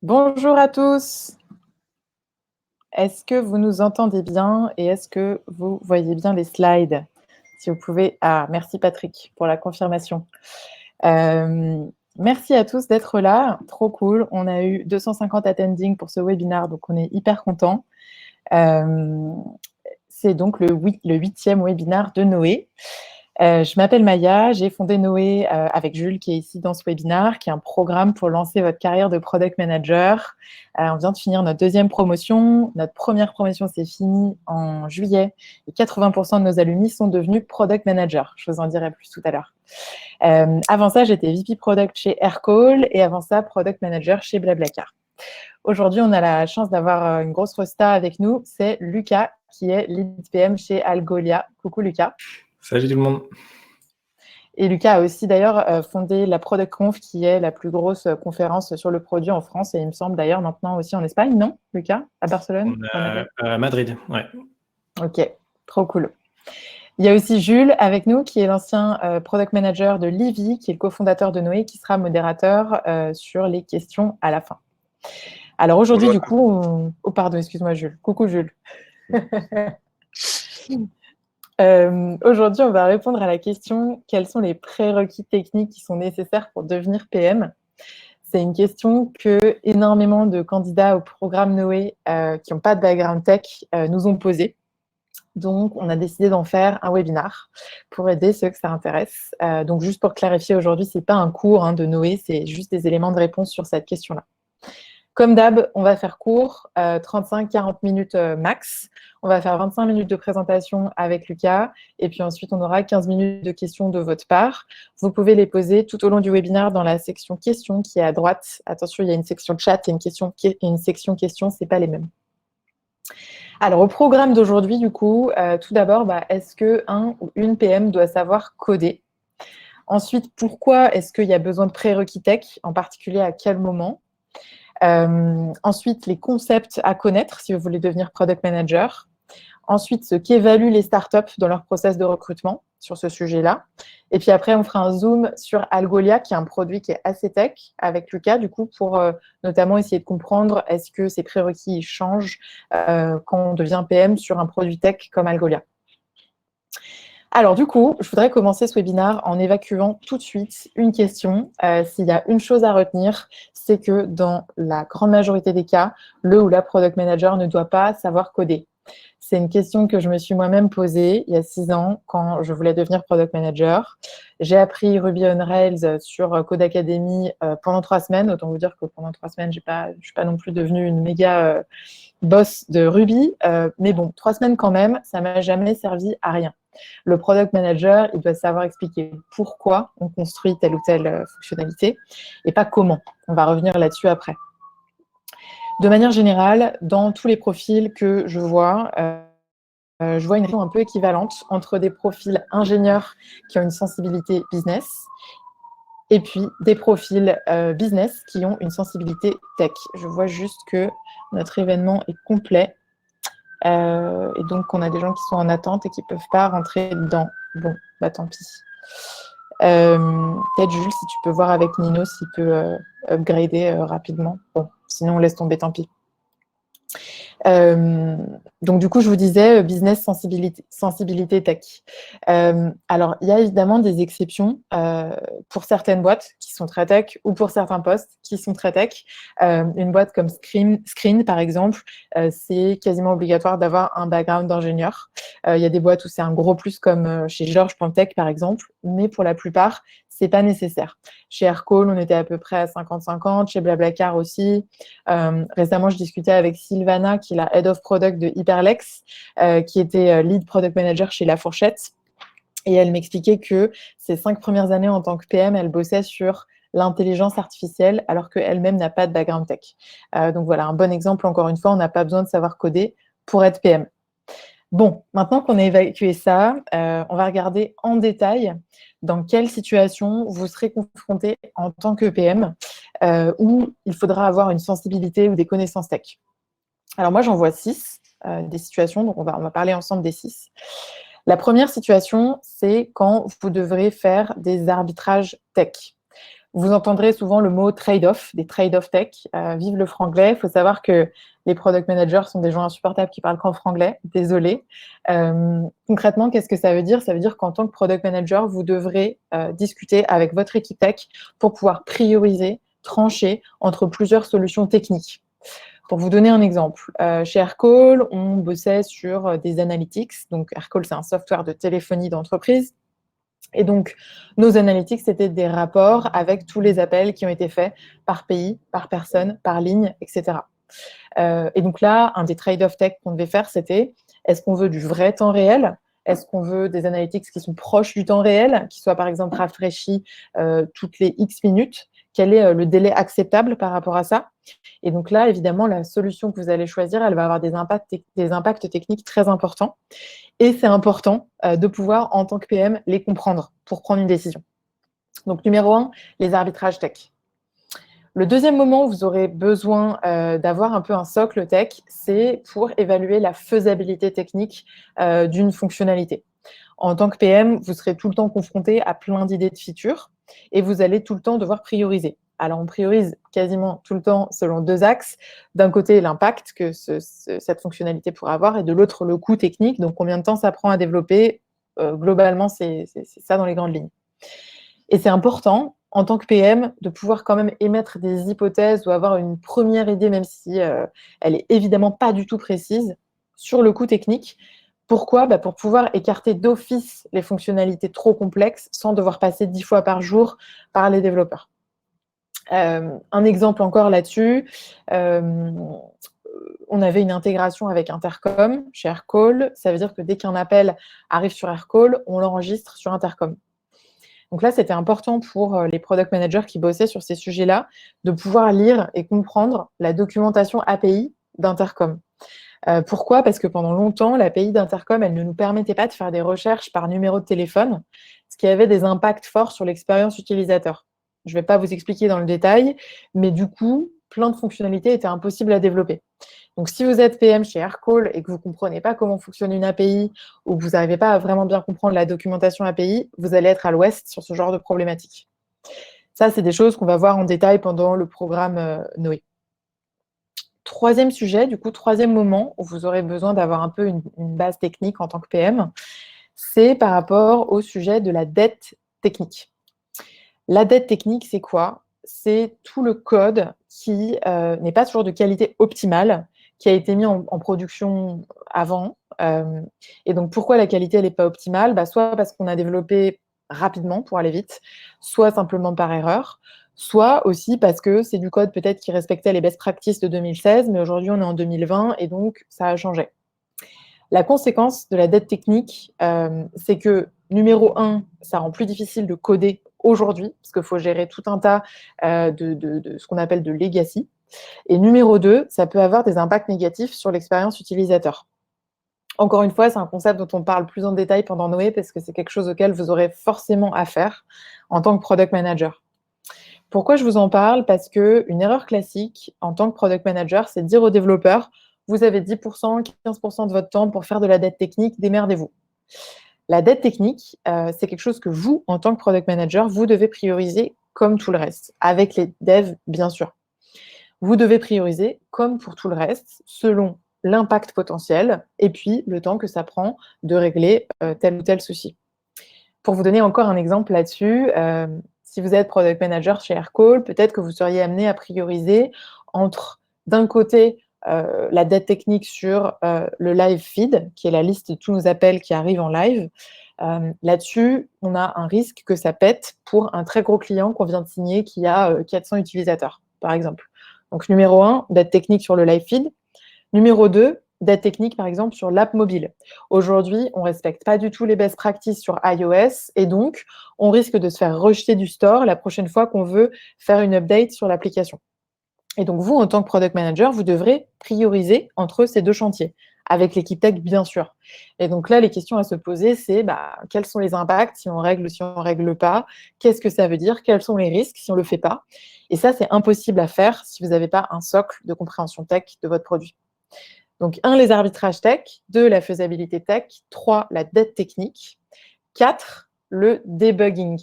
Bonjour à tous. Est-ce que vous nous entendez bien et est-ce que vous voyez bien les slides? Si vous pouvez merci Patrick pour la confirmation. Merci à tous d'être là, trop cool. On a eu 250 attending pour ce webinaire, donc on est hyper contents. C'est donc le 8e webinaire de Noé. Je m'appelle Maya, j'ai fondé Noé avec Jules qui est ici dans ce webinaire, qui est un programme pour lancer votre carrière de Product Manager. On vient de finir notre deuxième promotion. Notre première promotion s'est finie en juillet et 80% de nos alumni sont devenus Product Manager. Je vous en dirai plus tout à l'heure. Avant ça, j'étais VP Product chez Aircall et avant ça, Product Manager chez Blablacar. Aujourd'hui, on a la chance d'avoir une grosse rosta avec nous. C'est Lucas qui est lead PM chez Algolia. Coucou Lucas. Salut tout le monde. Et Lucas a aussi d'ailleurs fondé la Product Conf, qui est la plus grosse conférence sur le produit en France, et il me semble d'ailleurs maintenant aussi en Espagne, non, Lucas? À Barcelone? À Madrid, ouais. Ok, trop cool. Il y a aussi Jules avec nous, qui est l'ancien Product Manager de Livy, qui est le cofondateur de Noé, qui sera modérateur sur les questions à la fin. Alors aujourd'hui, du coup, Oh pardon, excuse-moi Jules. Coucou Jules. Aujourd'hui, on va répondre à la question: quels sont les prérequis techniques qui sont nécessaires pour devenir PM? C'est une question que énormément de candidats au programme Noé qui n'ont pas de background tech nous ont posée. Donc, on a décidé d'en faire un webinar pour aider ceux que ça intéresse. Donc, juste pour clarifier, aujourd'hui, ce n'est pas un cours de Noé, c'est juste des éléments de réponse sur cette question-là. Comme d'hab, on va faire court, 35-40 minutes max. On va faire 25 minutes de présentation avec Lucas et puis ensuite, on aura 15 minutes de questions de votre part. Vous pouvez les poser tout au long du webinaire dans la section questions qui est à droite. Attention, il y a une section chat et une section questions, ce n'est pas les mêmes. Alors, au programme d'aujourd'hui, du coup, tout d'abord, est-ce qu'un ou une PM doit savoir coder? Ensuite, pourquoi est-ce qu'il y a besoin de prérequis tech, en particulier à quel moment? Ensuite, les concepts à connaître si vous voulez devenir Product Manager. Ensuite, ce qu'évaluent les startups dans leur process de recrutement sur ce sujet-là. Et puis après, on fera un zoom sur Algolia, qui est un produit qui est assez tech, avec Lucas, du coup, pour notamment essayer de comprendre est-ce que ces prérequis changent quand on devient PM sur un produit tech comme Algolia. Alors du coup, je voudrais commencer ce webinaire en évacuant tout de suite une question. S'il y a une chose à retenir, c'est que dans la grande majorité des cas, le ou la Product Manager ne doit pas savoir coder. C'est une question que je me suis moi-même posée il y a 6 ans quand je voulais devenir Product Manager. J'ai appris Ruby on Rails sur Code Academy pendant 3 semaines. Autant vous dire que pendant 3 semaines, je ne suis pas non plus devenue une méga boss de Ruby. Mais bon, 3 semaines quand même, ça ne m'a jamais servi à rien. Le Product Manager, il doit savoir expliquer pourquoi on construit telle ou telle fonctionnalité et pas comment. On va revenir là-dessus après. De manière générale, dans tous les profils que je vois une relation un peu équivalente entre des profils ingénieurs qui ont une sensibilité business et puis des profils business qui ont une sensibilité tech. Je vois juste que notre événement est complet et donc on a des gens qui sont en attente et qui ne peuvent pas rentrer dedans. Bon, tant pis. Peut-être Jules, si tu peux voir avec Nino s'il peut upgrader rapidement. Bon, sinon on laisse tomber, tant pis. Donc du coup, je vous disais business sensibilité tech. Alors, il y a évidemment des exceptions pour certaines boîtes qui sont très tech ou pour certains postes qui sont très tech. Une boîte comme Screen, par exemple, c'est quasiment obligatoire d'avoir un background d'ingénieur. Il y a des boîtes où c'est un gros plus comme chez Georges.tech, par exemple, mais pour la plupart, c'est pas nécessaire. Chez Aircall, on était à peu près à 50-50, chez Blablacar aussi. Récemment, je discutais avec Sylvana, qui est la Head of Product de Hyperlex, qui était Lead Product Manager chez La Fourchette. Et elle m'expliquait que ses 5 premières années en tant que PM, elle bossait sur l'intelligence artificielle, alors qu'elle-même n'a pas de background tech. Donc voilà, un bon exemple, encore une fois, on n'a pas besoin de savoir coder pour être PM. Bon, maintenant qu'on a évacué ça, on va regarder en détail dans quelle situation vous serez confronté en tant que PM où il faudra avoir une sensibilité ou des connaissances tech. Alors moi, j'en vois 6 des situations, donc on va parler ensemble des 6. La première situation, c'est quand vous devrez faire des arbitrages tech. Vous entendrez souvent le mot trade-off, des trade-off tech. Vive le franglais. Il faut savoir que les product managers sont des gens insupportables qui parlent qu'en franglais. Désolé. Concrètement, qu'est-ce que ça veut dire? Ça veut dire qu'en tant que product manager, vous devrez discuter avec votre équipe tech pour pouvoir prioriser, trancher entre plusieurs solutions techniques. Pour vous donner un exemple, chez Aircall, on bossait sur des analytics. Donc, Aircall, c'est un software de téléphonie d'entreprise. Et donc, nos analytics, c'était des rapports avec tous les appels qui ont été faits par pays, par personne, par ligne, etc. Et donc là, un des trade-off tech qu'on devait faire, c'était est-ce qu'on veut du vrai temps réel? Est-ce qu'on veut des analytics qui sont proches du temps réel, qui soient par exemple rafraîchis toutes les X minutes? Quel est le délai acceptable par rapport à ça? Et donc là, évidemment, la solution que vous allez choisir, elle va avoir des impacts techniques très importants. Et c'est important de pouvoir, en tant que PM, les comprendre pour prendre une décision. Donc, numéro 1, les arbitrages tech. Le deuxième moment où vous aurez besoin d'avoir un peu un socle tech, c'est pour évaluer la faisabilité technique d'une fonctionnalité. En tant que PM, vous serez tout le temps confronté à plein d'idées de features et vous allez tout le temps devoir prioriser. Alors, on priorise quasiment tout le temps selon 2 axes. D'un côté, l'impact que cette fonctionnalité pourrait avoir et de l'autre, le coût technique. Donc, combien de temps ça prend à développer? Globalement, c'est ça dans les grandes lignes. Et c'est important, en tant que PM, de pouvoir quand même émettre des hypothèses ou avoir une première idée, même si elle n'est évidemment pas du tout précise, sur le coût technique. Pourquoi? Pour pouvoir écarter d'office les fonctionnalités trop complexes sans devoir passer 10 fois par jour par les développeurs. Un exemple encore là-dessus, on avait une intégration avec Intercom chez Aircall. Ça veut dire que dès qu'un appel arrive sur Aircall, on l'enregistre sur Intercom. Donc là, c'était important pour les product managers qui bossaient sur ces sujets-là de pouvoir lire et comprendre la documentation API d'Intercom. Pourquoi? Parce que pendant longtemps, l'API d'Intercom, elle ne nous permettait pas de faire des recherches par numéro de téléphone, ce qui avait des impacts forts sur l'expérience utilisateur. Je ne vais pas vous expliquer dans le détail, mais du coup, plein de fonctionnalités étaient impossibles à développer. Donc, si vous êtes PM chez Aircall et que vous ne comprenez pas comment fonctionne une API ou que vous n'arrivez pas à vraiment bien comprendre la documentation API, vous allez être à l'ouest sur ce genre de problématiques. Ça, c'est des choses qu'on va voir en détail pendant le programme Noé. Troisième sujet, du coup, troisième moment où vous aurez besoin d'avoir un peu une base technique en tant que PM, c'est par rapport au sujet de la dette technique. La dette technique, c'est quoi? C'est tout le code qui n'est pas toujours de qualité optimale, qui a été mis en production avant. Et donc, pourquoi la qualité n'est pas optimale? Soit parce qu'on a développé rapidement pour aller vite, soit simplement par erreur, soit aussi parce que c'est du code peut-être qui respectait les best practices de 2016, mais aujourd'hui on est en 2020 et donc ça a changé. La conséquence de la dette technique, c'est que, numéro 1, ça rend plus difficile de coder aujourd'hui, parce qu'il faut gérer tout un tas de ce qu'on appelle de legacy. Et numéro 2, ça peut avoir des impacts négatifs sur l'expérience utilisateur. Encore une fois, c'est un concept dont on parle plus en détail pendant Noé, parce que c'est quelque chose auquel vous aurez forcément affaire en tant que product manager. Pourquoi je vous en parle? Parce qu'une erreur classique en tant que product manager, c'est de dire aux développeurs, vous avez 10%, 15% de votre temps pour faire de la dette technique, démerdez-vous. La dette technique, c'est quelque chose que vous, en tant que product manager, vous devez prioriser comme tout le reste, avec les devs, bien sûr. Vous devez prioriser, comme pour tout le reste, selon l'impact potentiel et puis le temps que ça prend de régler tel ou tel souci. Pour vous donner encore un exemple là-dessus, si vous êtes product manager chez Aircall, peut-être que vous seriez amené à prioriser entre, d'un côté, la dette technique sur le live feed, qui est la liste de tous nos appels qui arrivent en live. Là-dessus, on a un risque que ça pète pour un très gros client qu'on vient de signer qui a 400 utilisateurs, par exemple. Donc, numéro 1, dette technique sur le live feed. Numéro 2, dette technique, par exemple, sur l'app mobile. Aujourd'hui, on ne respecte pas du tout les best practices sur iOS et donc, on risque de se faire rejeter du store la prochaine fois qu'on veut faire une update sur l'application. Et donc, vous, en tant que product manager, vous devrez prioriser entre ces deux chantiers, avec l'équipe tech, bien sûr. Et donc là, les questions à se poser, c'est quels sont les impacts, si on règle ou si on ne règle pas, qu'est-ce que ça veut dire, quels sont les risques si on ne le fait pas. Et ça, c'est impossible à faire si vous n'avez pas un socle de compréhension tech de votre produit. Donc, 1, les arbitrages tech, 2, la faisabilité tech, 3, la dette technique, 4, le debugging.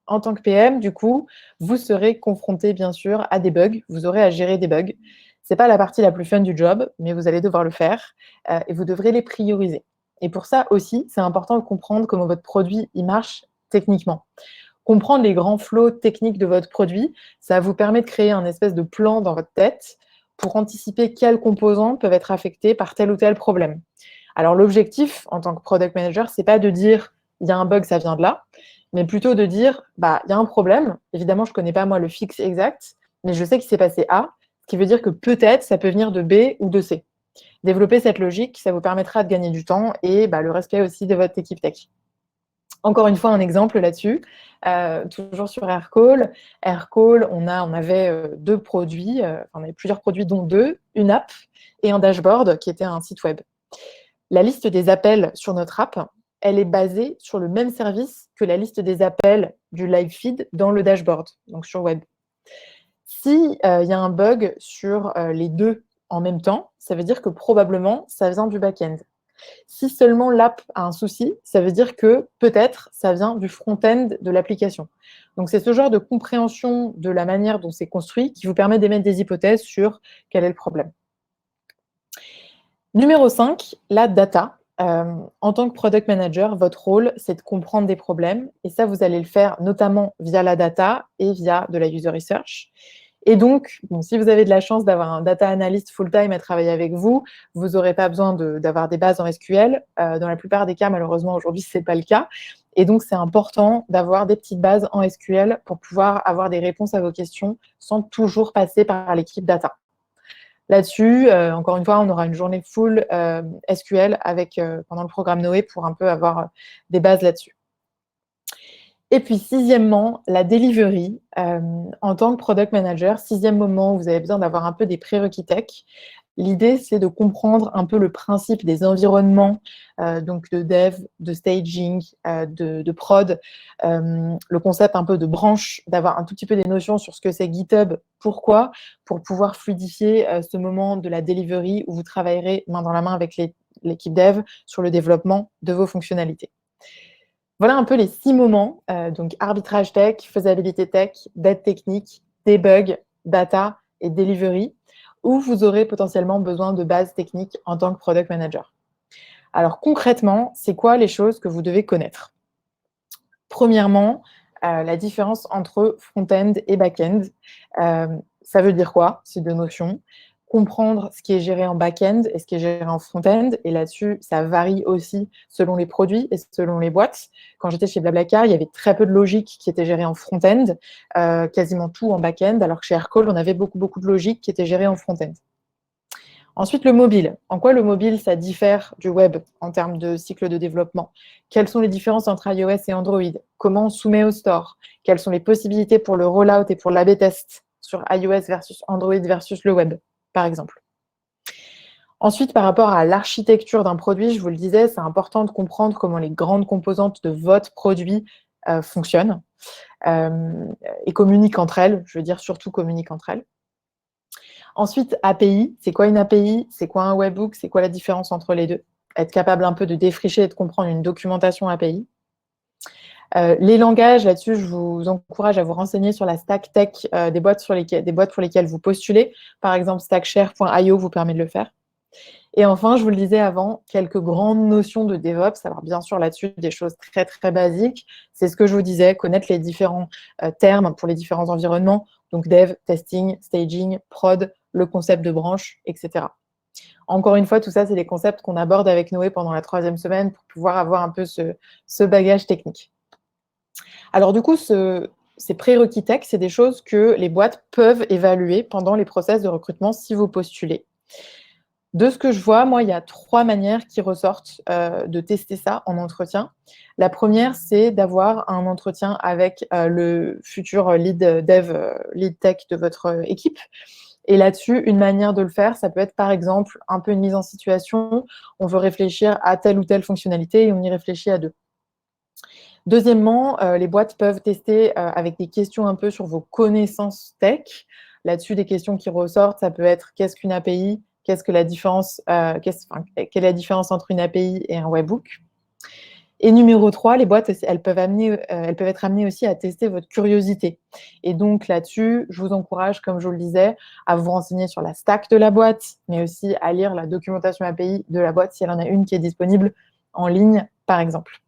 En tant que PM, du coup, vous serez confronté, bien sûr, à des bugs. Vous aurez à gérer des bugs. C'est pas la partie la plus fun du job, mais vous allez devoir le faire et vous devrez les prioriser. Et pour ça aussi, c'est important de comprendre comment votre produit il marche techniquement. Comprendre les grands flows techniques de votre produit, ça vous permet de créer un espèce de plan dans votre tête pour anticiper quels composants peuvent être affectés par tel ou tel problème. Alors l'objectif en tant que product manager, c'est pas de dire il y a un bug, ça vient de là, mais plutôt de dire bah il y a un problème. Évidemment, je connais pas moi le fixe exact, mais je sais qu'il s'est passé A, ce qui veut dire que peut-être ça peut venir de B ou de C. Développer cette logique, ça vous permettra de gagner du temps et le respect aussi de votre équipe tech. Encore une fois, un exemple là-dessus, toujours sur Aircall. Aircall, on avait deux produits, on avait plusieurs produits, dont deux, une app et un dashboard qui était un site web. La liste des appels sur notre app, elle est basée sur le même service que la liste des appels du live feed dans le dashboard, donc sur web. S'il y a un bug sur les deux en même temps, ça veut dire que probablement ça vient du back-end. Si seulement l'app a un souci, ça veut dire que peut-être ça vient du front-end de l'application. Donc, c'est ce genre de compréhension de la manière dont c'est construit qui vous permet d'émettre des hypothèses sur quel est le problème. Numéro 5, la data. En tant que product manager, votre rôle, c'est de comprendre des problèmes. Et ça, vous allez le faire notamment via la data et via de la user research. Et donc, si vous avez de la chance d'avoir un data analyst full-time à travailler avec vous, vous n'aurez pas besoin d'avoir des bases en SQL. Dans la plupart des cas, malheureusement, aujourd'hui, ce n'est pas le cas. Et donc, c'est important d'avoir des petites bases en SQL pour pouvoir avoir des réponses à vos questions sans toujours passer par l'équipe data. Là-dessus, encore une fois, on aura une journée full SQL pendant le programme Noé pour un peu avoir des bases là-dessus. Et puis, sixièmement, la delivery. En tant que product manager, sixième moment où vous avez besoin d'avoir un peu des prérequis tech. L'idée, c'est de comprendre un peu le principe des environnements, donc de dev, de staging, de prod, le concept un peu de branche, d'avoir un tout petit peu des notions sur ce que c'est GitHub, pourquoi, pour pouvoir fluidifier ce moment de la delivery où vous travaillerez main dans la main avec l'équipe dev sur le développement de vos fonctionnalités. Voilà un peu les 6 moments, donc arbitrage tech, faisabilité tech, dette technique, debug, data et delivery, où vous aurez potentiellement besoin de bases techniques en tant que product manager. Alors concrètement, c'est quoi les choses que vous devez connaître? Premièrement, la différence entre front-end et back-end. Ça veut dire quoi, ces deux notions? Comprendre ce qui est géré en back-end et ce qui est géré en front-end. Et là-dessus, ça varie aussi selon les produits et selon les boîtes. Quand j'étais chez Blablacar, il y avait très peu de logique qui était gérée en front-end, quasiment tout en back-end, alors que chez Aircall, on avait beaucoup de logique qui était gérée en front-end. Ensuite, le mobile. En quoi le mobile, ça diffère du web en termes de cycle de développement? Quelles sont les différences entre iOS et Android? Comment on soumet au store? Quelles sont les possibilités pour le rollout et pour l'A/B test sur iOS versus Android versus le web, par exemple? Ensuite, par rapport à l'architecture d'un produit, je vous le disais, c'est important de comprendre comment les grandes composantes de votre produit fonctionnent et communiquent entre elles. Je veux dire, surtout communiquent entre elles. Ensuite, API. C'est quoi une API? C'est quoi un webhook? C'est quoi la différence entre les deux? Être capable un peu de défricher et de comprendre une documentation API. Les langages, là-dessus, je vous encourage à vous renseigner sur la stack tech des boîtes pour lesquelles vous postulez. Par exemple, stackshare.io vous permet de le faire. Et enfin, je vous le disais avant, quelques grandes notions de DevOps. Alors, bien sûr, là-dessus, des choses très, très basiques. C'est ce que je vous disais, connaître les différents termes pour les différents environnements. Donc, dev, testing, staging, prod, le concept de branche, etc. Encore une fois, tout ça, c'est des concepts qu'on aborde avec Noé pendant la 3e semaine pour pouvoir avoir un peu ce bagage technique. Alors, du coup, ces prérequis tech, c'est des choses que les boîtes peuvent évaluer pendant les process de recrutement si vous postulez. De ce que je vois, moi, il y a 3 manières qui ressortent de tester ça en entretien. La première, c'est d'avoir un entretien avec le futur lead dev, lead tech de votre équipe. Et là-dessus, une manière de le faire, ça peut être par exemple un peu une mise en situation. On veut réfléchir à telle ou telle fonctionnalité et on y réfléchit à 2. Deuxièmement, les boîtes peuvent tester avec des questions un peu sur vos connaissances tech. Là-dessus, des questions qui ressortent, ça peut être qu'est-ce qu'une API? Quelle est la différence entre une API et un webhook? Et numéro 3, les boîtes, elles peuvent être amenées aussi à tester votre curiosité. Et donc là-dessus, je vous encourage, comme je vous le disais, à vous renseigner sur la stack de la boîte, mais aussi à lire la documentation API de la boîte si elle en a une qui est disponible en ligne, par exemple.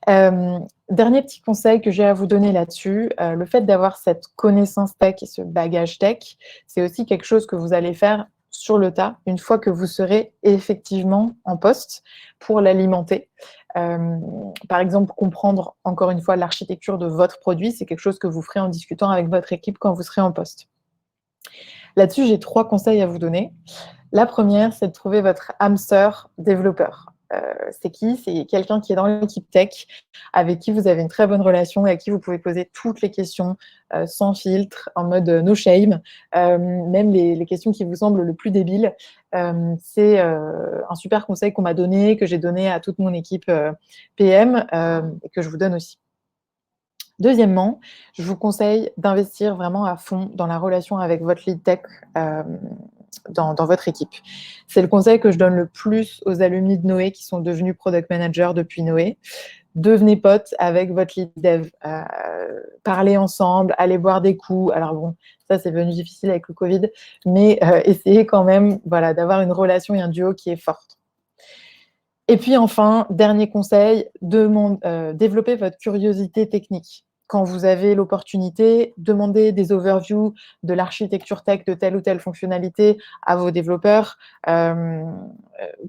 Dernier petit conseil que j'ai à vous donner là-dessus, le fait d'avoir cette connaissance tech et ce bagage tech, c'est aussi quelque chose que vous allez faire sur le tas, une fois que vous serez effectivement en poste pour l'alimenter. Par exemple, comprendre encore une fois l'architecture de votre produit, c'est quelque chose que vous ferez en discutant avec votre équipe quand vous serez en poste. Là-dessus, j'ai 3 conseils à vous donner. La première, c'est de trouver votre âme sœur développeur. C'est qui? C'est quelqu'un qui est dans l'équipe tech, avec qui vous avez une très bonne relation et à qui vous pouvez poser toutes les questions sans filtre, en mode no shame, même les questions qui vous semblent le plus débiles. C'est un super conseil qu'on m'a donné, que j'ai donné à toute mon équipe PM et que je vous donne aussi. Deuxièmement, je vous conseille d'investir vraiment à fond dans la relation avec votre lead tech dans votre équipe. C'est le conseil que je donne le plus aux alumni de Noé qui sont devenus product managers depuis Noé. Devenez potes avec votre lead dev. Parlez ensemble, allez boire des coups. Alors bon, ça c'est devenu difficile avec le Covid, mais essayez quand même d'avoir une relation et un duo qui est forte. Et puis enfin, dernier conseil, développez votre curiosité technique. Quand vous avez l'opportunité, demandez des overviews de l'architecture tech de telle ou telle fonctionnalité à vos développeurs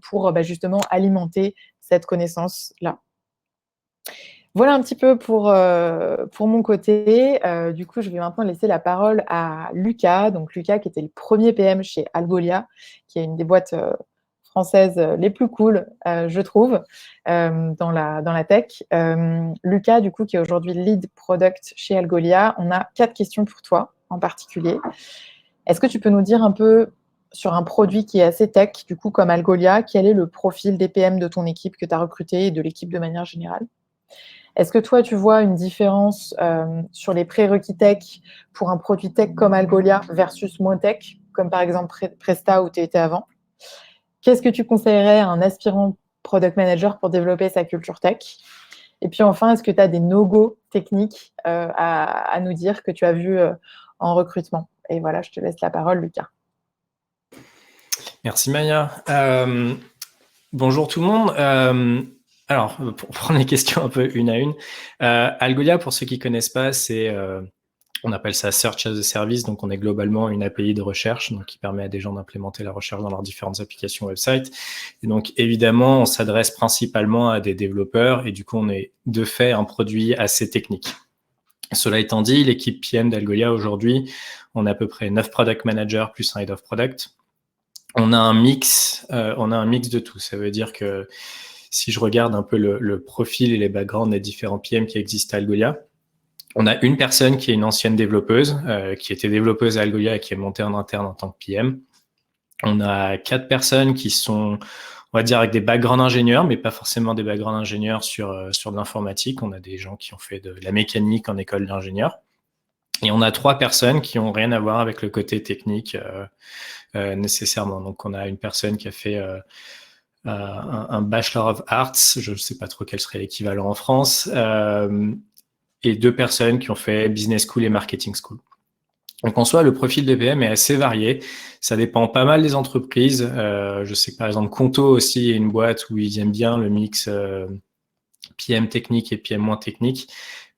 pour justement alimenter cette connaissance-là. Voilà un petit peu pour mon côté. Du coup, je vais maintenant laisser la parole à Lucas. Donc, Lucas qui était le premier PM chez Algolia, qui est une des boîtes françaises les plus cool, je trouve, dans la tech. Lucas, du coup, qui est aujourd'hui lead product chez Algolia, on a 4 questions pour toi en particulier. Est-ce que tu peux nous dire un peu sur un produit qui est assez tech, du coup, comme Algolia, quel est le profil des PM de ton équipe que tu as recruté et de l'équipe de manière générale? Est-ce que toi, tu vois une différence sur les prérequis tech pour un produit tech comme Algolia versus moins tech, comme par exemple Presta où tu étais avant? Qu'est-ce que tu conseillerais à un aspirant product manager pour développer sa culture tech? Et puis enfin, est-ce que tu as des no-go techniques à nous dire que tu as vu en recrutement? Et voilà, je te laisse la parole, Lucas. Merci Maya. Bonjour tout le monde. Alors, pour prendre les questions un peu une à une, Algolia, pour ceux qui ne connaissent pas, on appelle ça Search as a Service, donc on est globalement une API de recherche, donc qui permet à des gens d'implémenter la recherche dans leurs différentes applications website. Et donc évidemment, on s'adresse principalement à des développeurs et du coup, on est de fait un produit assez technique. Cela étant dit, l'équipe PM d'Algolia aujourd'hui, on a à peu près 9 product managers plus un head of product. On a un mix de tout. Ça veut dire que si je regarde un peu le profil et les backgrounds des différents PM qui existent à Algolia, on a une personne qui est une ancienne développeuse, qui était développeuse à Algolia et qui est montée en interne en tant que PM. On a 4 personnes qui sont, on va dire, avec des backgrounds ingénieurs, mais pas forcément des backgrounds ingénieurs sur de l'informatique. On a des gens qui ont fait de la mécanique en école d'ingénieur. Et on a 3 personnes qui n'ont rien à voir avec le côté technique nécessairement. Donc, on a une personne qui a fait un Bachelor of Arts, je ne sais pas trop quel serait l'équivalent en France, et 2 personnes qui ont fait Business School et Marketing School. Donc, en soi, le profil de PM est assez varié. Ça dépend pas mal des entreprises. Je sais que, par exemple, Conto aussi est une boîte où ils aiment bien le mix PM technique et PM moins technique.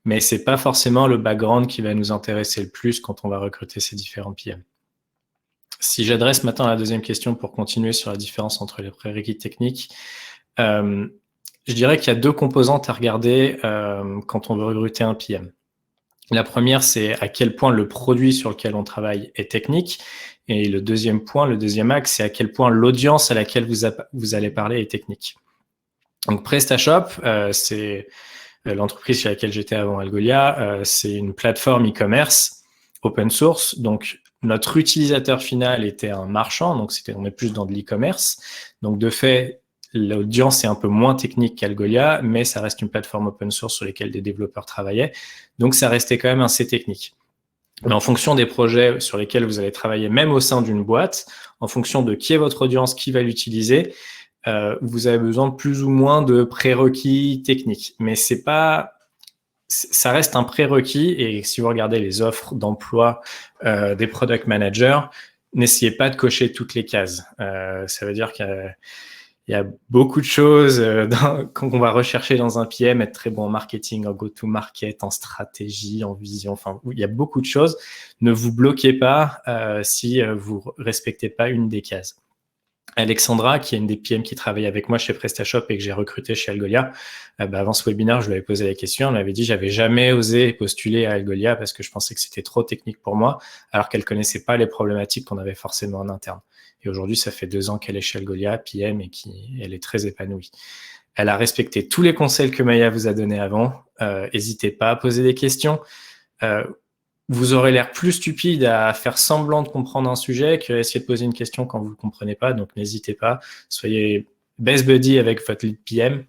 Mais c'est pas forcément le background qui va nous intéresser le plus quand on va recruter ces différents PM. Si j'adresse maintenant la deuxième question pour continuer sur la différence entre les prérequis techniques, je dirais qu'il y a 2 composantes à regarder quand on veut recruter un PM. La première, c'est à quel point le produit sur lequel on travaille est technique. Et le deuxième point, le deuxième axe, c'est à quel point l'audience à laquelle vous allez parler est technique. Donc PrestaShop, c'est l'entreprise chez laquelle j'étais avant Algolia, c'est une plateforme e-commerce open source. Donc, notre utilisateur final était un marchand, donc on est plus dans de l'e-commerce. Donc, de fait, l'audience est un peu moins technique qu'Algolia, mais ça reste une plateforme open source sur laquelle des développeurs travaillaient. Donc, ça restait quand même assez technique. Mais en fonction des projets sur lesquels vous allez travailler, même au sein d'une boîte, en fonction de qui est votre audience, qui va l'utiliser, vous avez besoin de plus ou moins de prérequis techniques. Mais ça reste un prérequis, et si vous regardez les offres d'emploi des product managers, n'essayez pas de cocher toutes les cases. Ça veut dire qu'il y a beaucoup de choses quand on va rechercher dans un PM, être très bon en marketing, en go-to-market, en stratégie, en vision. Enfin, il y a beaucoup de choses. Ne vous bloquez pas si vous respectez pas une des cases. Alexandra, qui est une des PM qui travaille avec moi chez PrestaShop et que j'ai recruté chez Algolia, avant ce webinaire, je lui avais posé la question. Elle m'avait dit j'avais jamais osé postuler à Algolia parce que je pensais que c'était trop technique pour moi, alors qu'elle connaissait pas les problématiques qu'on avait forcément en interne. Et aujourd'hui, ça fait 2 ans qu'elle est chez Algolia, PM, et elle est très épanouie. Elle a respecté tous les conseils que Maya vous a donnés avant. N'hésitez pas à poser des questions. Vous aurez l'air plus stupide à faire semblant de comprendre un sujet qu'à essayer de poser une question quand vous ne le comprenez pas. Donc, n'hésitez pas. Soyez best buddy avec votre lead PM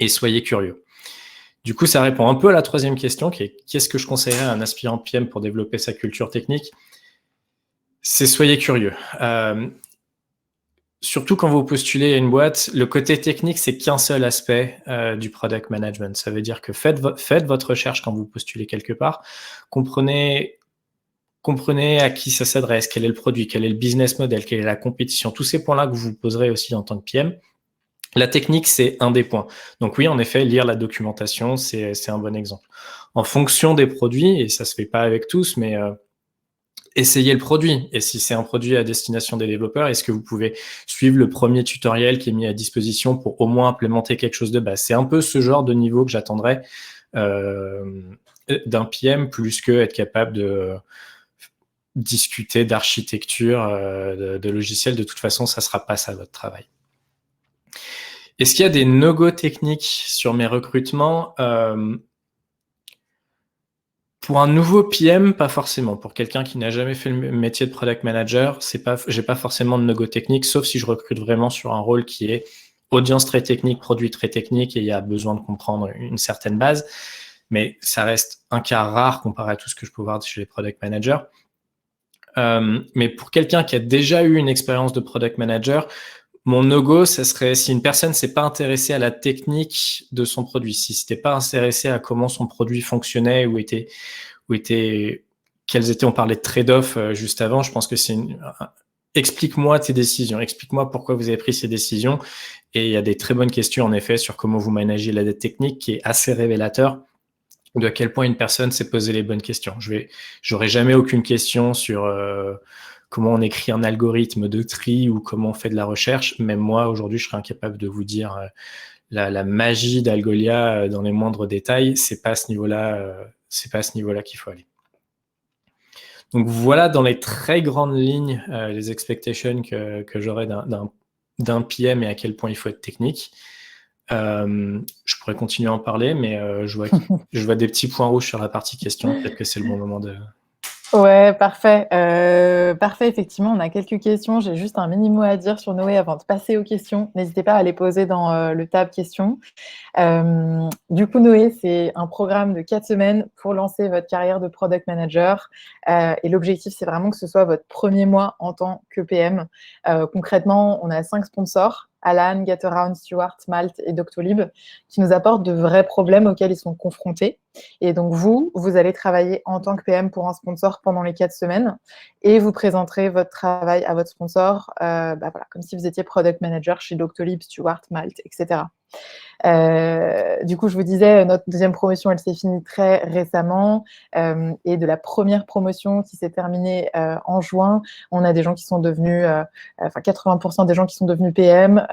et soyez curieux. Du coup, ça répond un peu à la troisième question qui est qu'est-ce que je conseillerais à un aspirant PM pour développer sa culture technique? C'est soyez curieux. Surtout quand vous postulez à une boîte, le côté technique, c'est qu'un seul aspect du product management. Ça veut dire que faites votre recherche quand vous postulez quelque part. Comprenez à qui ça s'adresse, quel est le produit, quel est le business model, quelle est la compétition. Tous ces points-là que vous poserez aussi en tant que PM. La technique, c'est un des points. Donc oui, en effet, lire la documentation, c'est un bon exemple. En fonction des produits, et ça se fait pas avec tous, mais essayez le produit. Et si c'est un produit à destination des développeurs, est-ce que vous pouvez suivre le premier tutoriel qui est mis à disposition pour au moins implémenter quelque chose de base? C'est un peu ce genre de niveau que j'attendrais d'un PM, plus que être capable de discuter d'architecture, de logiciels. De toute façon, ça sera pas ça votre travail. Est-ce qu'il y a des no-go techniques sur mes recrutements? Pour un nouveau PM, pas forcément. Pour quelqu'un qui n'a jamais fait le métier de product manager, j'ai pas forcément de no-go technique, sauf si je recrute vraiment sur un rôle qui est audience très technique, produit très technique, et il y a besoin de comprendre une certaine base. Mais ça reste un cas rare comparé à tout ce que je peux voir chez les product managers. Mais pour quelqu'un qui a déjà eu une expérience de product manager, mon no-go, ça serait si une personne s'est pas intéressée à la technique de son produit, si s'était pas intéressé à comment son produit fonctionnait, quels étaient, on parlait de trade-off juste avant, je pense que c'est explique-moi tes décisions, explique-moi pourquoi vous avez pris ces décisions. Et il y a des très bonnes questions en effet sur comment vous managez la dette technique qui est assez révélateur de à quel point une personne s'est posé les bonnes questions. J'aurai jamais aucune question sur comment on écrit un algorithme de tri ou comment on fait de la recherche. Même moi, aujourd'hui, je serais incapable de vous dire la magie d'Algolia dans les moindres détails. C'est pas à ce niveau-là qu'il faut aller. Donc voilà, dans les très grandes lignes, les expectations que j'aurais d'un PM et à quel point il faut être technique. Je pourrais continuer à en parler, mais je vois des petits points rouges sur la partie questions. Peut-être que c'est le bon moment de... Ouais, parfait. Parfait, effectivement, on a quelques questions. J'ai juste un mini mot à dire sur Noé avant de passer aux questions. N'hésitez pas à les poser dans le tab questions. Du coup, Noé, c'est un programme de 4 semaines pour lancer votre carrière de product manager. Et l'objectif, c'est vraiment que ce soit votre premier mois en tant que PM. Concrètement, on a 5 sponsors, Alan, Getaround, Stuart, Malt et Doctolib, qui nous apportent de vrais problèmes auxquels ils sont confrontés. Et donc, vous allez travailler en tant que PM pour un sponsor pendant les 4 semaines et vous présenterez votre travail à votre sponsor, voilà, comme si vous étiez product manager chez Doctolib, Stuart, Malt, etc. Du coup, je vous disais, notre deuxième promotion, elle s'est finie très récemment. Et de la première promotion qui s'est terminée en juin, on a des gens qui sont devenus, 80% des gens qui sont devenus PM,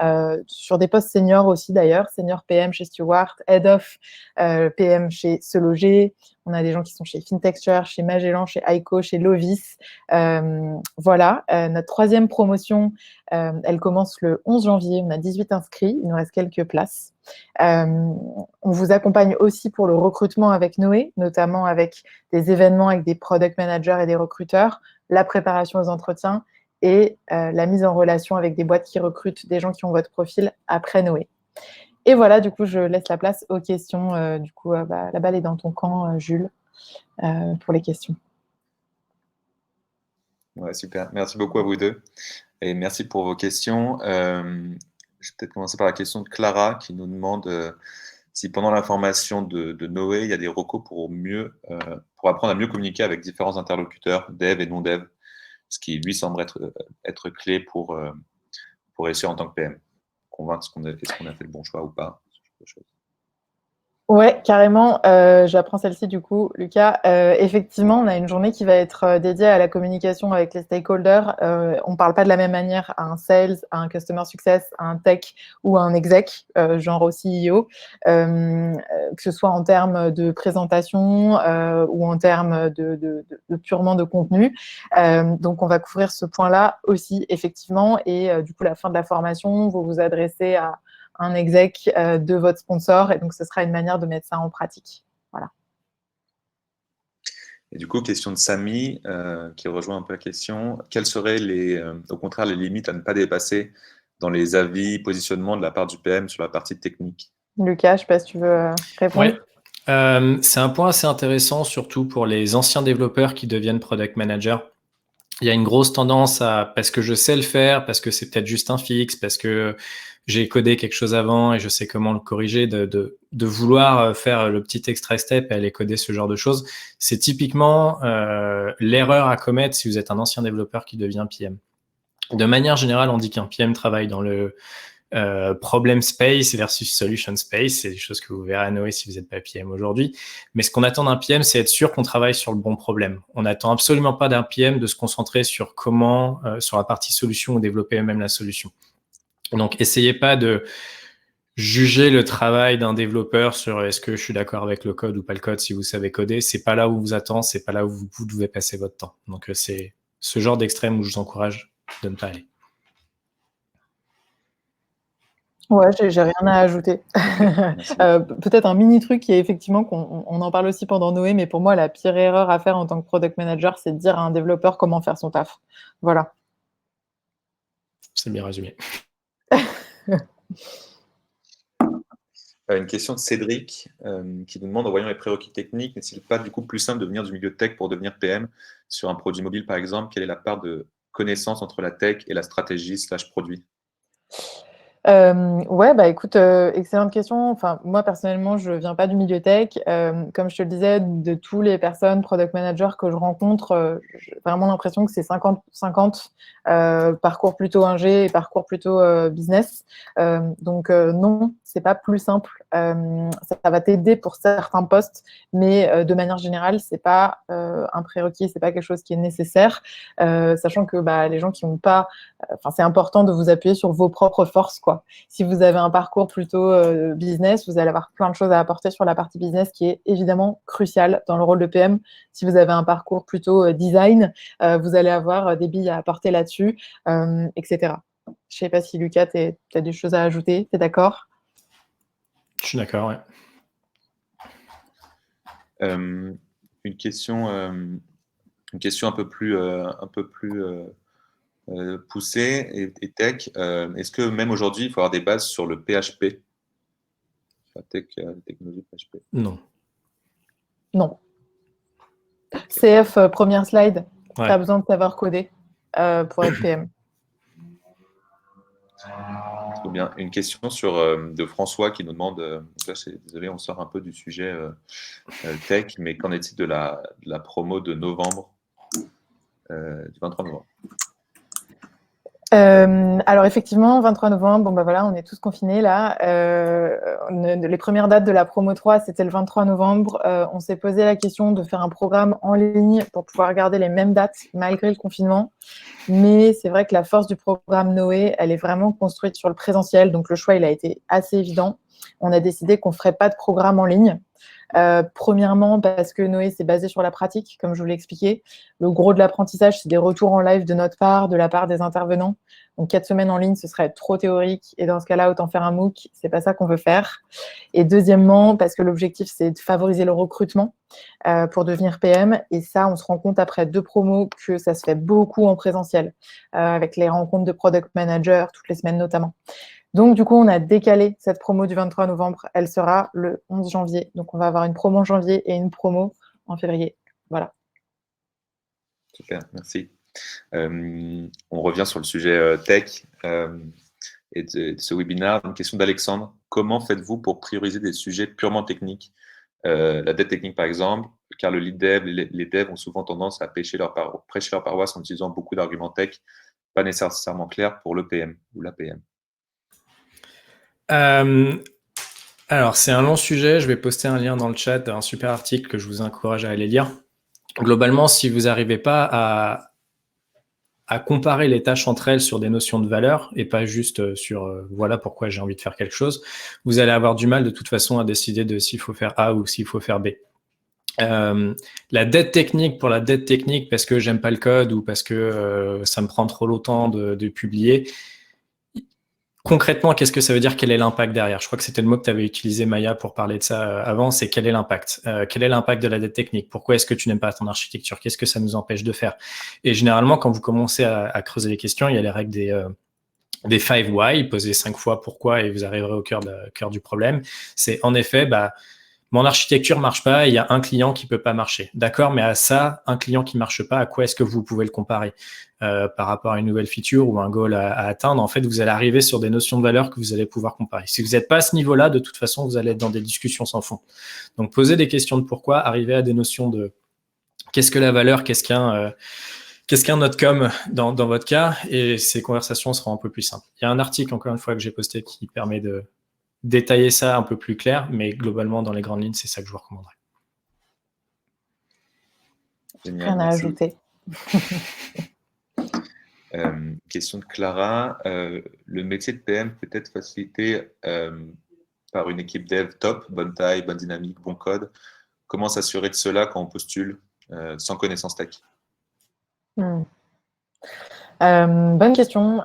sur des postes seniors aussi d'ailleurs, senior PM chez Stewart, Head of PM chez Se Loger. On a des gens qui sont chez Fintexture, chez Magellan, chez Aiko, chez Lovis. Voilà, notre troisième promotion, elle commence le 11 janvier. On a 18 inscrits, il nous reste quelques places. On vous accompagne aussi pour le recrutement avec Noé, notamment avec des événements avec des product managers et des recruteurs, la préparation aux entretiens et la mise en relation avec des boîtes qui recrutent des gens qui ont votre profil après Noé. Et voilà, du coup, je laisse la place aux questions. La balle est dans ton camp, Jules, pour les questions. Ouais, super. Merci beaucoup à vous deux. Et merci pour vos questions. Je vais peut-être commencer par la question de Clara qui nous demande si pendant la formation de Noé, il y a des recos pour apprendre à mieux communiquer avec différents interlocuteurs, dev et non dev, ce qui lui semble être clé pour réussir en tant que PM. Convaincre est-ce qu'on a fait le bon choix ou pas. Ouais, carrément. J'apprends celle-ci du coup, Lucas. Effectivement, on a une journée qui va être dédiée à la communication avec les stakeholders. On parle pas de la même manière à un sales, à un customer success, à un tech ou à un exec, genre au CEO, que ce soit en termes de présentation ou en termes de purement de contenu. Donc, on va couvrir ce point-là aussi, effectivement. Et du coup, la fin de la formation, vous vous adressez à un exec de votre sponsor. Et donc, ce sera une manière de mettre ça en pratique. Voilà. Et du coup, question de Samy, qui rejoint un peu la question. Quelles seraient au contraire les limites à ne pas dépasser dans les avis, positionnements de la part du PM sur la partie technique? Lucas, je ne sais pas si tu veux répondre. Ouais. C'est un point assez intéressant, surtout pour les anciens développeurs qui deviennent product managers. Il y a une grosse tendance à, parce que je sais le faire, parce que c'est peut-être juste un fixe, parce que j'ai codé quelque chose avant et je sais comment le corriger, de vouloir faire le petit extra step et aller coder ce genre de choses. C'est typiquement l'erreur à commettre si vous êtes un ancien développeur qui devient PM. De manière générale, on dit qu'un PM travaille dans le problem space versus solution space. C'est des choses que vous verrez à Noé si vous n'êtes pas PM aujourd'hui. Mais ce qu'on attend d'un PM, c'est être sûr qu'on travaille sur le bon problème. On n'attend absolument pas d'un PM de se concentrer sur comment, sur la partie solution ou développer même la solution. Donc, essayez pas de juger le travail d'un développeur sur est-ce que je suis d'accord avec le code ou pas le code. Si vous savez coder, c'est pas là où vous attend, c'est pas là où vous devez passer votre temps. Donc, c'est ce genre d'extrême où je vous encourage de ne pas aller. Ouais, j'ai rien à ajouter. Peut-être un mini truc qui est effectivement qu'on en parle aussi pendant Noé, mais pour moi, la pire erreur à faire en tant que product manager, c'est de dire à un développeur comment faire son taf. Voilà. C'est bien résumé. Une question de Cédric qui nous demande, en voyant les prérequis techniques, n'est-il pas du coup plus simple de venir du milieu tech pour devenir PM sur un produit mobile par exemple? Quelle est la part de connaissance entre la tech et la stratégie / produit? Ouais, bah écoute, excellente question. Enfin, moi personnellement, je viens pas du milieu tech. Comme je te le disais, de tous les personnes product managers que je rencontre, j'ai vraiment l'impression que c'est 50-50, parcours plutôt ingé et parcours plutôt business. Donc non, c'est pas plus simple. Ça va t'aider pour certains postes, mais de manière générale, c'est pas un prérequis, c'est pas quelque chose qui est nécessaire. Sachant que bah, les gens qui n'ont pas, enfin, c'est important de vous appuyer sur vos propres forces, quoi. Si vous avez un parcours plutôt business, vous allez avoir plein de choses à apporter sur la partie business qui est évidemment cruciale dans le rôle de PM. Si vous avez un parcours plutôt design, vous allez avoir des billes à apporter là-dessus, etc. Je ne sais pas si Lucas, tu as des choses à ajouter, tu es d'accord? Je suis d'accord, ouais. Une question un peu plus poussée et tech. Est-ce que même aujourd'hui, il faut avoir des bases sur le PHP? La technologie PHP. Non. Non. CF, première slide, Ouais. tu as besoin de savoir coder pour être PM. Trop bien. Une question de François qui nous demande, là, désolé, on sort un peu du sujet tech, mais qu'en est-il de la promo de novembre, du 23 novembre? Alors effectivement, 23 novembre, bon bah voilà, on est tous confinés là. Les premières dates de la promo 3, c'était le 23 novembre. On s'est posé la question de faire un programme en ligne pour pouvoir garder les mêmes dates malgré le confinement. Mais c'est vrai que la force du programme Noé, elle est vraiment construite sur le présentiel. Donc le choix, il a été assez évident. On a décidé qu'on ne ferait pas de programme en ligne. Premièrement, parce que Noé, c'est basé sur la pratique, comme je vous l'ai expliqué. Le gros de l'apprentissage, c'est des retours en live de notre part, de la part des intervenants. Donc, 4 semaines en ligne, ce serait trop théorique. Et dans ce cas-là, autant faire un MOOC. C'est pas ça qu'on veut faire. Et deuxièmement, parce que l'objectif, c'est de favoriser le recrutement pour devenir PM. Et ça, on se rend compte après 2 promos que ça se fait beaucoup en présentiel, avec les rencontres de product managers, toutes les semaines notamment. Donc, du coup, on a décalé cette promo du 23 novembre. Elle sera le 11 janvier. Donc, on va avoir une promo en janvier et une promo en février. Voilà. Super, merci. On revient sur le sujet tech. et de ce webinaire. Une question d'Alexandre. Comment faites-vous pour prioriser des sujets purement techniques, la dette technique par exemple, car le lead dev, les devs ont souvent tendance à prêcher leur paroisse en utilisant beaucoup d'arguments tech, pas nécessairement clairs pour le PM ou la PM. Alors, c'est un long sujet. Je vais poster un lien dans le chat, un super article que je vous encourage à aller lire. Globalement, si vous n'arrivez pas à comparer les tâches entre elles sur des notions de valeur et pas juste sur voilà pourquoi j'ai envie de faire quelque chose, vous allez avoir du mal de toute façon à décider de s'il faut faire A ou s'il faut faire B. La dette technique pour la dette technique parce que j'aime pas le code ou parce que ça me prend trop longtemps de publier. Concrètement, qu'est-ce que ça veut dire? Quel est l'impact derrière? Je crois que c'était le mot que tu avais utilisé, Maya, pour parler de ça avant, c'est quel est l'impact? Quel est l'impact de la dette technique? Pourquoi est-ce que tu n'aimes pas ton architecture? Qu'est-ce que ça nous empêche de faire? Et généralement, quand vous commencez à creuser les questions, il y a les règles des 5 why, posez 5 fois pourquoi et vous arriverez au cœur du problème. C'est en effet, mon architecture marche pas, il y a un client qui peut pas marcher. D'accord, mais à ça, un client qui marche pas, à quoi est-ce que vous pouvez le comparer par rapport à une nouvelle feature ou un goal à atteindre? En fait, vous allez arriver sur des notions de valeur que vous allez pouvoir comparer. Si vous n'êtes pas à ce niveau-là, de toute façon, vous allez être dans des discussions sans fond. Donc, posez des questions de pourquoi, arriver à des notions de qu'est-ce que la valeur, qu'est-ce qu'un outcome dans votre cas, et ces conversations seront un peu plus simples. Il y a un article, encore une fois, que j'ai posté qui permet de détailler ça un peu plus clair, mais globalement, dans les grandes lignes, c'est ça que je vous recommanderais. Génial, Rien à merci. ajouter. Question de Clara. Le métier de PM peut être facilité par une équipe dev top, bonne taille, bonne dynamique, bon code. Comment s'assurer de cela quand on postule sans connaissance tech? Bonne question.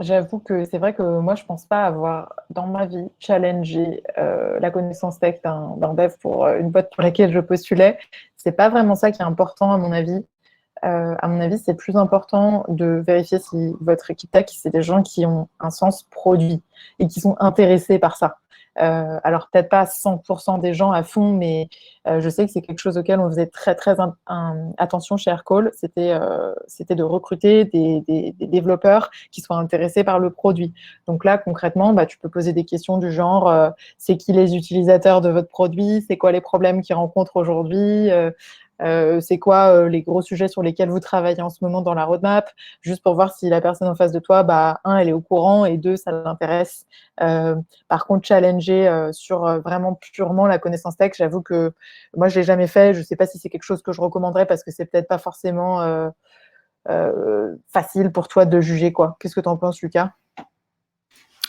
J'avoue que c'est vrai que moi, je pense pas avoir, dans ma vie, challengé la connaissance tech d'un dev pour une boîte pour laquelle je postulais. C'est pas vraiment ça qui est important, à mon avis. À mon avis, c'est plus important de vérifier si votre équipe tech, c'est des gens qui ont un sens produit et qui sont intéressés par ça. Alors, peut-être pas 100% des gens à fond, mais je sais que c'est quelque chose auquel on faisait très, très attention chez Aircall. C'était de recruter des développeurs qui soient intéressés par le produit. Donc là, concrètement, tu peux poser des questions du genre c'est qui les utilisateurs de votre produit? C'est quoi les problèmes qu'ils rencontrent aujourd'hui? C'est quoi les gros sujets sur lesquels vous travaillez en ce moment dans la roadmap, juste pour voir si la personne en face de toi, elle est au courant, et deux, ça l'intéresse. Par contre, challenger sur vraiment purement la connaissance tech, j'avoue que moi, je ne l'ai jamais fait. Je ne sais pas si c'est quelque chose que je recommanderais parce que c'est peut-être pas forcément facile pour toi de juger, quoi. Qu'est-ce que tu en penses, Lucas?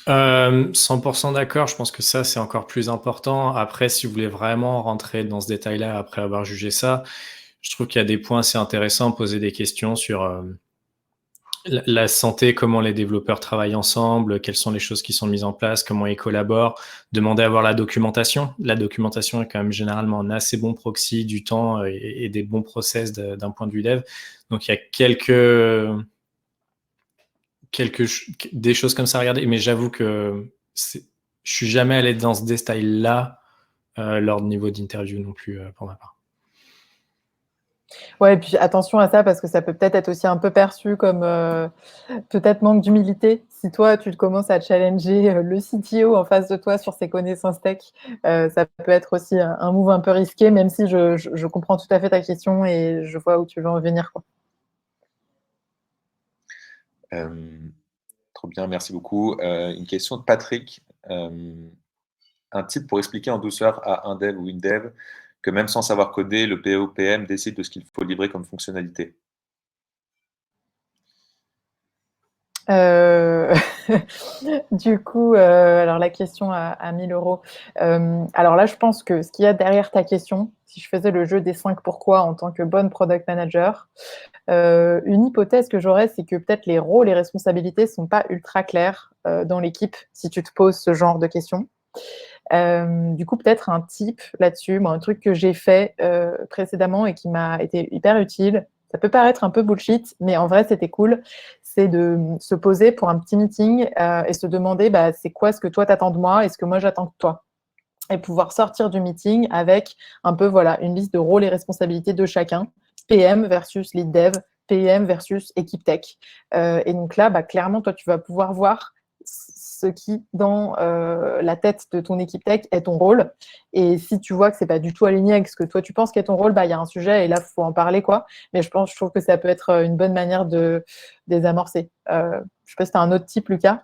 100% d'accord, je pense que ça c'est encore plus important. Après, si vous voulez vraiment rentrer dans ce détail-là après avoir jugé ça, je trouve qu'il y a des points assez intéressants, poser des questions sur la santé, comment les développeurs travaillent ensemble, quelles sont les choses qui sont mises en place, comment ils collaborent, demander à voir la documentation. La documentation est quand même généralement un assez bon proxy du temps et des bons process d'un point de vue dev. Donc il y a des choses comme ça à regarder, mais j'avoue que je suis jamais allé dans ce détail-là lors de niveau d'interview non plus pour ma part. Ouais, et puis attention à ça parce que ça peut peut-être être aussi un peu perçu comme peut-être manque d'humilité. Si toi, tu commences à challenger le CTO en face de toi sur ses connaissances tech, ça peut être aussi un move un peu risqué, même si je comprends tout à fait ta question et je vois où tu veux en venir, quoi. Trop bien, merci beaucoup. Une question de Patrick. Un tip pour expliquer en douceur à un dev ou une dev que même sans savoir coder, le PO PM décide de ce qu'il faut livrer comme fonctionnalité. Du coup, alors la question à 1000 euros. Alors là, je pense que ce qu'il y a derrière ta question, si je faisais le jeu des 5 pourquoi en tant que bonne product manager, une hypothèse que j'aurais, c'est que peut-être les rôles et responsabilités ne sont pas ultra clairs dans l'équipe si tu te poses ce genre de questions. Du coup, peut-être un tip là-dessus, un truc que j'ai fait précédemment et qui m'a été hyper utile. Ça peut paraître un peu bullshit, mais en vrai, c'était cool. C'est de se poser pour un petit meeting et se demander c'est quoi ce que toi t'attends de moi et ce que moi j'attends de toi. Et pouvoir sortir du meeting avec un peu une liste de rôles et responsabilités de chacun. PM versus lead dev, PM versus équipe tech. Et donc là, clairement, toi, tu vas pouvoir voir ce qui, dans la tête de ton équipe tech, est ton rôle. Et si tu vois que c'est pas du tout aligné avec ce que toi tu penses qu'est ton rôle, il y a un sujet et là, il faut en parler, quoi. Mais je trouve que ça peut être une bonne manière de désamorcer. Je sais pas si tu as un autre type, Lucas.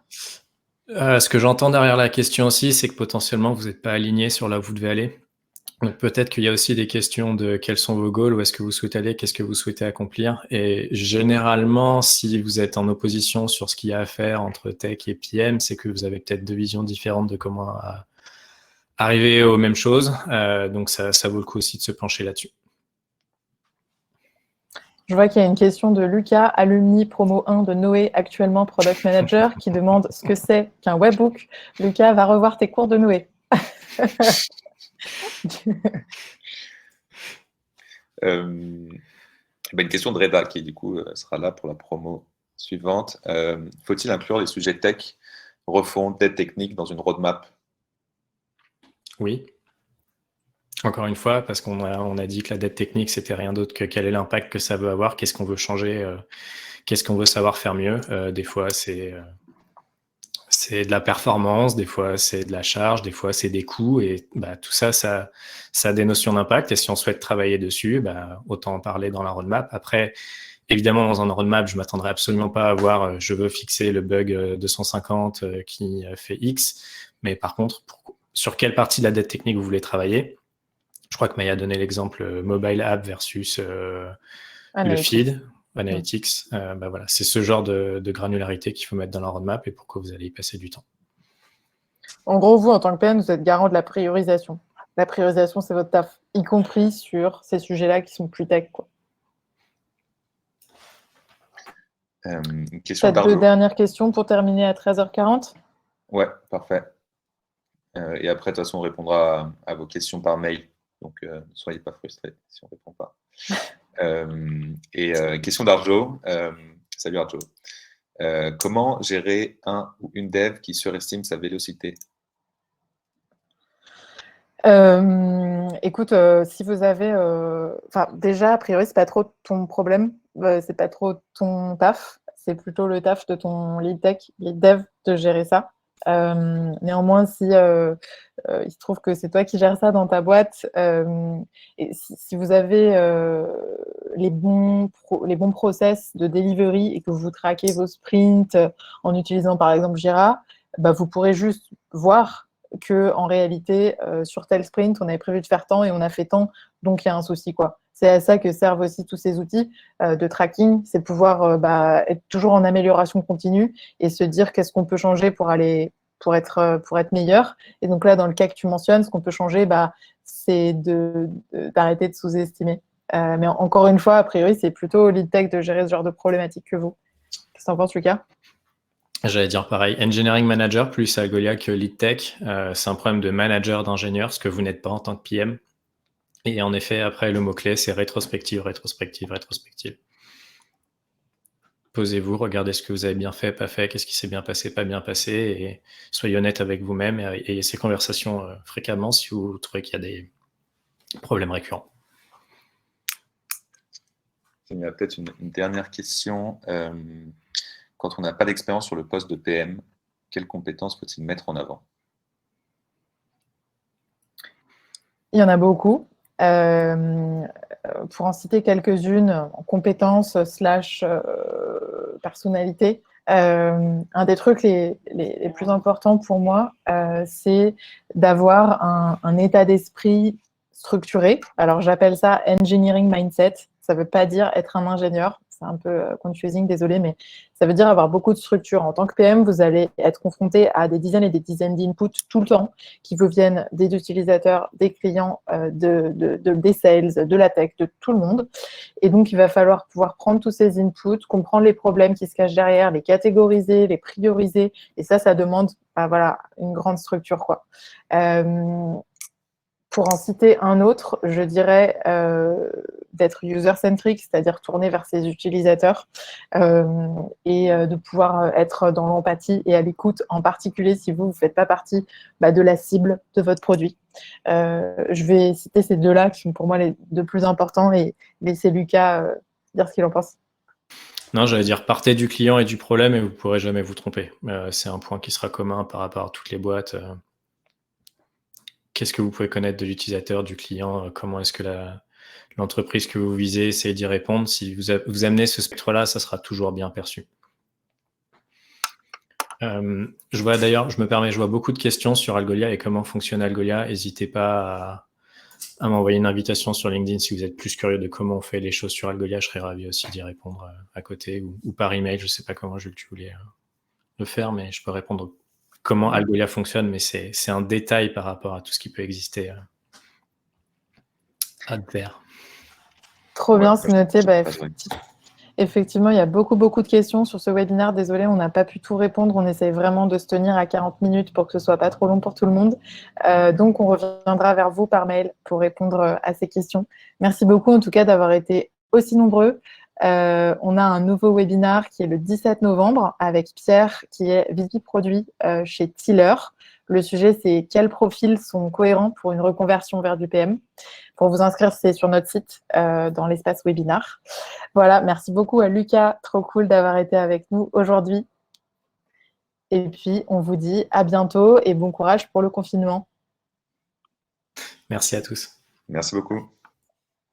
Ce que j'entends derrière la question aussi, c'est que potentiellement, vous n'êtes pas aligné sur là où vous devez aller. Donc peut-être qu'il y a aussi des questions de quels sont vos goals, où est-ce que vous souhaitez aller, qu'est-ce que vous souhaitez accomplir. Et généralement, si vous êtes en opposition sur ce qu'il y a à faire entre tech et PM, c'est que vous avez peut-être deux visions différentes de comment arriver aux mêmes choses. Donc ça vaut le coup aussi de se pencher là-dessus. Je vois qu'il y a une question de Lucas, alumni promo 1 de Noé, actuellement product manager, qui demande ce que c'est qu'un webhook. Lucas, va revoir tes cours de Noé. Une question de Reda qui, du coup, sera là pour la promo suivante. Faut-il inclure les sujets tech, refonte, d'aide technique dans une roadmap? Oui. Encore une fois, parce qu'on a dit que la dette technique, c'était rien d'autre que quel est l'impact que ça veut avoir, qu'est-ce qu'on veut changer, qu'est-ce qu'on veut savoir faire mieux. Des fois, c'est de la performance, des fois, c'est de la charge, des fois, c'est des coûts. Et tout ça, ça a des notions d'impact. Et si on souhaite travailler dessus, autant en parler dans la roadmap. Après, évidemment, dans un roadmap, je m'attendrai absolument pas à voir je veux fixer le bug 250 qui fait X. Mais par contre, sur quelle partie de la dette technique vous voulez travailler? Je crois que Maya a donné l'exemple mobile app versus le feed, Analytics. Voilà, c'est ce genre de granularité qu'il faut mettre dans la roadmap et pourquoi vous allez y passer du temps. En gros, vous, en tant que PM, vous êtes garant de la priorisation. La priorisation, c'est votre taf, y compris sur ces sujets-là qui sont plus tech, quoi. Une question d'Arjo. Deux dernières questions pour terminer à 13h40. Ouais, parfait. Et après, de toute façon, on répondra à vos questions par mail. Donc, ne soyez pas frustrés si on ne répond pas. Question d'Arjo. Salut Arjo. Comment gérer un ou une dev qui surestime sa vélocité? Écoute, si vous avez... déjà, a priori, c'est pas trop ton problème. C'est pas trop ton taf. C'est plutôt le taf de ton lead tech, lead dev, de gérer ça. Néanmoins, si il se trouve que c'est toi qui gères ça dans ta boîte, et si vous avez les bons process de delivery et que vous traquez vos sprints en utilisant par exemple Jira, vous pourrez juste voir que en réalité, sur tel sprint, on avait prévu de faire tant et on a fait tant, donc il y a un souci, quoi. C'est à ça que servent aussi tous ces outils de tracking, c'est pouvoir être toujours en amélioration continue et se dire qu'est-ce qu'on peut changer pour être meilleur. Et donc là, dans le cas que tu mentionnes, ce qu'on peut changer, c'est d'arrêter de sous-estimer. Mais encore une fois, a priori, c'est plutôt au lead tech de gérer ce genre de problématique que vous. Qu'est-ce que tu en penses, Lucas? J'allais dire pareil, engineering manager plus Algolia que lead tech, c'est un problème de manager, d'ingénieur, ce que vous n'êtes pas en tant que PM. Et en effet, après, le mot-clé, c'est rétrospective, rétrospective, rétrospective. Posez-vous, regardez ce que vous avez bien fait, pas fait, qu'est-ce qui s'est bien passé, pas bien passé, et soyez honnête avec vous-même et ayez ces conversations fréquemment si vous trouvez qu'il y a des problèmes récurrents. Il y a peut-être une dernière question. Quand on n'a pas d'expérience sur le poste de PM, quelles compétences faut-il mettre en avant? Il y en a beaucoup. Pour en citer quelques-unes, en compétences / personnalité, un des trucs les plus importants pour moi, c'est d'avoir un état d'esprit structuré. Alors, j'appelle ça engineering mindset. Ça ne veut pas dire être un ingénieur. C'est un peu confusing, désolé, mais ça veut dire avoir beaucoup de structure. En tant que PM, vous allez être confronté à des dizaines et des dizaines d'inputs tout le temps qui vous viennent des utilisateurs, des clients, des sales, de la tech, de tout le monde. Et donc, il va falloir pouvoir prendre tous ces inputs, comprendre les problèmes qui se cachent derrière, les catégoriser, les prioriser. Et ça demande une grande structure, quoi. Pour en citer un autre, je dirais d'être user-centric, c'est-à-dire tourner vers ses utilisateurs et de pouvoir être dans l'empathie et à l'écoute, en particulier si vous ne faites pas partie de la cible de votre produit. Je vais citer ces deux-là qui sont pour moi les deux plus importants et laisser Lucas dire ce qu'il en pense. Non, j'allais dire partez du client et du problème et vous ne pourrez jamais vous tromper. C'est un point qui sera commun par rapport à toutes les boîtes. Qu'est-ce que vous pouvez connaître de l'utilisateur, du client? Comment est-ce que l'entreprise que vous visez essaie d'y répondre? Si vous amenez ce spectre-là, ça sera toujours bien perçu. Je vois d'ailleurs, je vois beaucoup de questions sur Algolia et comment fonctionne Algolia. N'hésitez pas à m'envoyer une invitation sur LinkedIn si vous êtes plus curieux de comment on fait les choses sur Algolia. Je serais ravi aussi d'y répondre à côté ou par email. Je ne sais pas comment tu voulais le faire, mais je peux répondre comment Algolia fonctionne, mais c'est un détail par rapport à tout ce qui peut exister à faire. Trop bien, c'est noté. Effectivement, il y a beaucoup de questions sur ce webinaire. Désolé, on n'a pas pu tout répondre. On essaye vraiment de se tenir à 40 minutes pour que ce soit pas trop long pour tout le monde. Donc, on reviendra vers vous par mail pour répondre à ces questions. Merci beaucoup, en tout cas, d'avoir été aussi nombreux. On a un nouveau webinaire qui est le 17 novembre avec Pierre, qui est VP Produit chez Tiller. Le sujet, c'est quels profils sont cohérents pour une reconversion vers du PM. Pour vous inscrire, c'est sur notre site dans l'espace webinaire. Voilà, merci beaucoup à Lucas. Trop cool d'avoir été avec nous aujourd'hui. Et puis, on vous dit à bientôt et bon courage pour le confinement. Merci à tous. Merci beaucoup.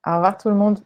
Au revoir tout le monde.